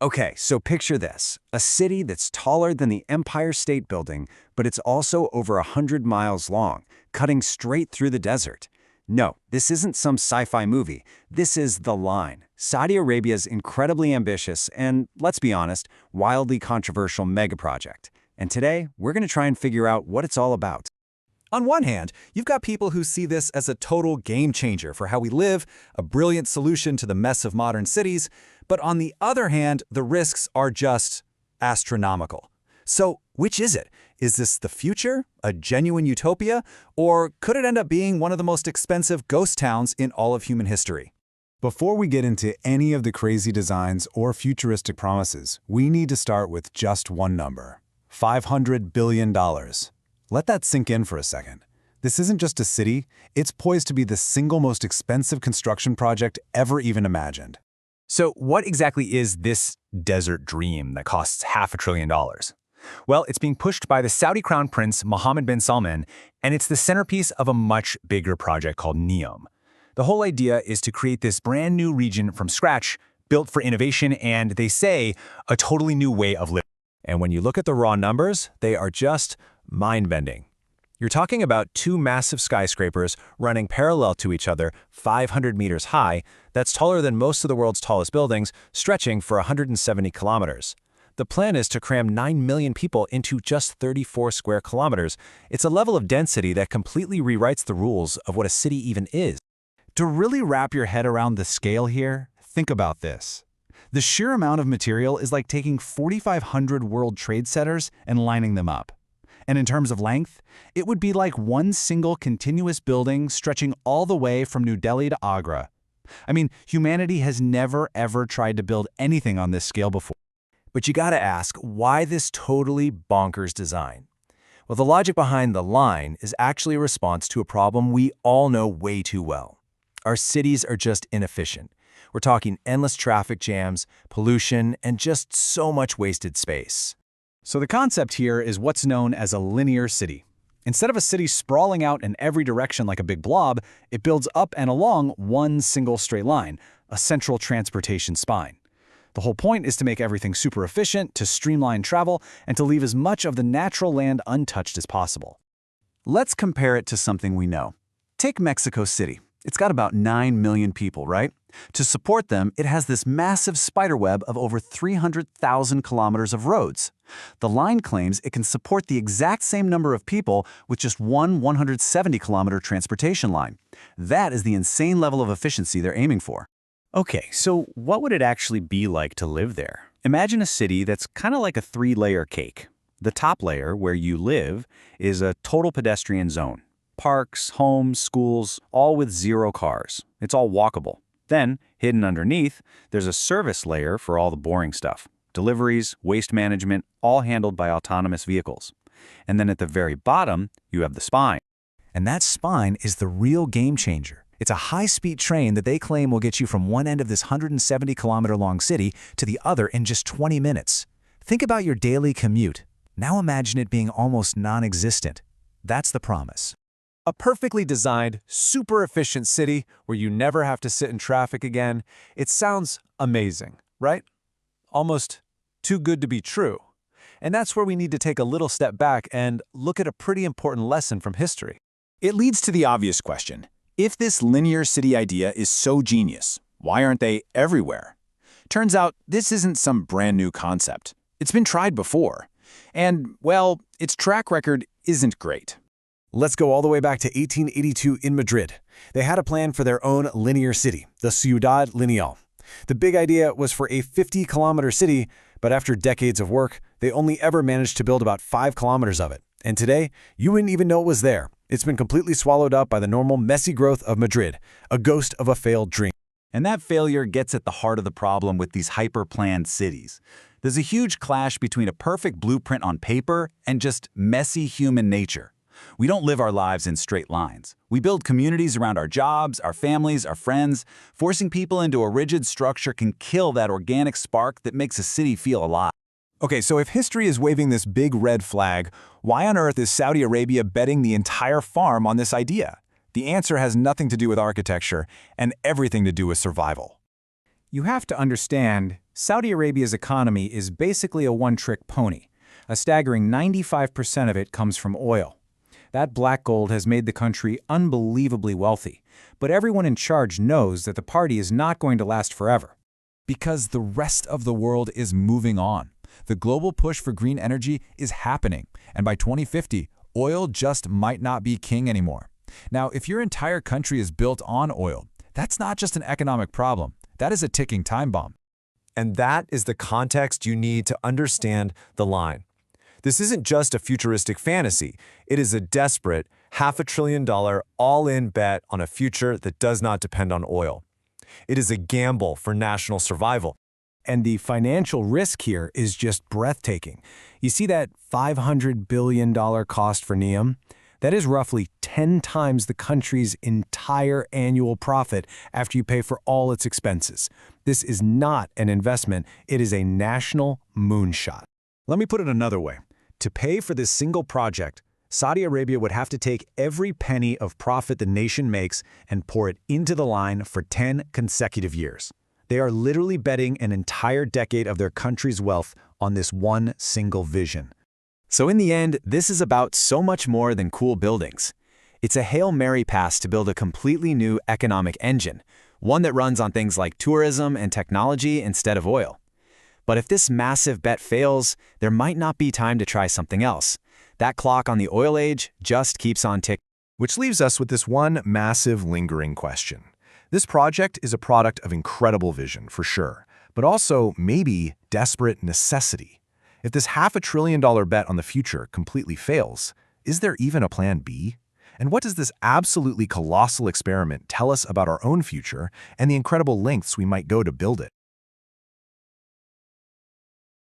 Okay, so picture this. A city that's taller than the Empire State Building, but it's also over 100 miles long, cutting straight through the desert. No, this isn't some sci-fi movie. This is The Line, Saudi Arabia's incredibly ambitious and, let's be honest, wildly controversial megaproject. And today, we're going to try and figure out what it's all about. On one hand, you've got people who see this as a total game changer for how we live, a brilliant solution to the mess of modern cities, but on the other hand, the risks are just astronomical. So, which is it? Is this the future, a genuine utopia, or could it end up being one of the most expensive ghost towns in all of human history? Before we get into any of the crazy designs or futuristic promises, we need to start with just one number: $500 billion. Let that sink in for a second. This isn't just a city, it's poised to be the single most expensive construction project ever even imagined. So what exactly is this desert dream that costs $500 billion? Well, it's being pushed by the Saudi Crown Prince Mohammed bin Salman, and it's the centerpiece of a much bigger project called NEOM. The whole idea is to create this brand new region from scratch, built for innovation and, they say, a totally new way of living. And when you look at the raw numbers, they are just mind-bending. You're talking about two massive skyscrapers running parallel to each other, 500 meters high, that's taller than most of the world's tallest buildings, stretching for 170 kilometers. The plan is to cram 9 million people into just 34 square kilometers. It's a level of density that completely rewrites the rules of what a city even is. To really wrap your head around the scale here, think about this. The sheer amount of material is like taking 4,500 World Trade Centers and lining them up. And in terms of length, it would be like one single continuous building stretching all the way from New Delhi to Agra. I mean, humanity has never ever tried to build anything on this scale before. But you gotta ask, why this totally bonkers design? Well, the logic behind The Line is actually a response to a problem we all know way too well. Our cities are just inefficient. We're talking endless traffic jams, pollution, and just so much wasted space. So the concept here is what's known as a linear city. Instead of a city sprawling out in every direction like a big blob, it builds up and along one single straight line, a central transportation spine. The whole point is to make everything super efficient, to streamline travel, and to leave as much of the natural land untouched as possible. Let's compare it to something we know. Take Mexico City. It's got about 9 million people, right? To support them, it has this massive spiderweb of over 300,000 kilometers of roads. The line claims it can support the exact same number of people with just one 170-kilometer transportation line. That is the insane level of efficiency they're aiming for. Okay, so what would it actually be like to live there? Imagine a city that's kind of like a 3-layer cake. The top layer, where you live, is a total pedestrian zone. Parks, homes, schools, all with 0 cars. It's all walkable. Then, hidden underneath, there's a service layer for all the boring stuff. Deliveries, waste management, all handled by autonomous vehicles. And then at the very bottom, you have the spine. And that spine is the real game changer. It's a high-speed train that they claim will get you from one end of this 170-kilometer-long city to the other in just 20 minutes. Think about your daily commute. Now imagine it being almost non-existent. That's the promise. A perfectly designed, super efficient city where you never have to sit in traffic again. It sounds amazing, right? Almost too good to be true. And that's where we need to take a little step back and look at a pretty important lesson from history. It leads to the obvious question. If this linear city idea is so genius, why aren't they everywhere? Turns out this isn't some brand new concept. It's been tried before. And, well, its track record isn't great. Let's go all the way back to 1882 in Madrid. They had a plan for their own linear city, the Ciudad Lineal. The big idea was for a 50-kilometer city, but after decades of work, they only ever managed to build about 5 kilometers of it. And today, you wouldn't even know it was there. It's been completely swallowed up by the normal messy growth of Madrid, a ghost of a failed dream. And that failure gets at the heart of the problem with these hyper-planned cities. There's a huge clash between a perfect blueprint on paper and just messy human nature. We don't live our lives in straight lines. We build communities around our jobs, our families, our friends. Forcing people into a rigid structure can kill that organic spark that makes a city feel alive. Okay, so if history is waving this big red flag, why on earth is Saudi Arabia betting the entire farm on this idea? The answer has nothing to do with architecture and everything to do with survival. You have to understand, Saudi Arabia's economy is basically a one-trick pony. A staggering 95% of it comes from oil. That black gold has made the country unbelievably wealthy, but everyone in charge knows that the party is not going to last forever. Because the rest of the world is moving on. The global push for green energy is happening, and by 2050, oil just might not be king anymore. Now, if your entire country is built on oil, that's not just an economic problem, that is a ticking time bomb. And that is the context you need to understand the line. This isn't just a futuristic fantasy. It is a desperate, $500 billion all-in bet on a future that does not depend on oil. It is a gamble for national survival. And the financial risk here is just breathtaking. You see that $500 billion cost for NEOM? That is roughly 10 times the country's entire annual profit after you pay for all its expenses. This is not an investment, it is a national moonshot. Let me put it another way. To pay for this single project, Saudi Arabia would have to take every penny of profit the nation makes and pour it into the line for 10 consecutive years. They are literally betting an entire decade of their country's wealth on this one single vision. So in the end, this is about so much more than cool buildings. It's a Hail Mary pass to build a completely new economic engine, one that runs on things like tourism and technology instead of oil. But if this massive bet fails, there might not be time to try something else. That clock on the oil age just keeps on ticking. Which leaves us with this one massive lingering question. This project is a product of incredible vision, for sure, but also maybe desperate necessity. If this $500 billion bet on the future completely fails, is there even a plan B? And what does this absolutely colossal experiment tell us about our own future and the incredible lengths we might go to build it?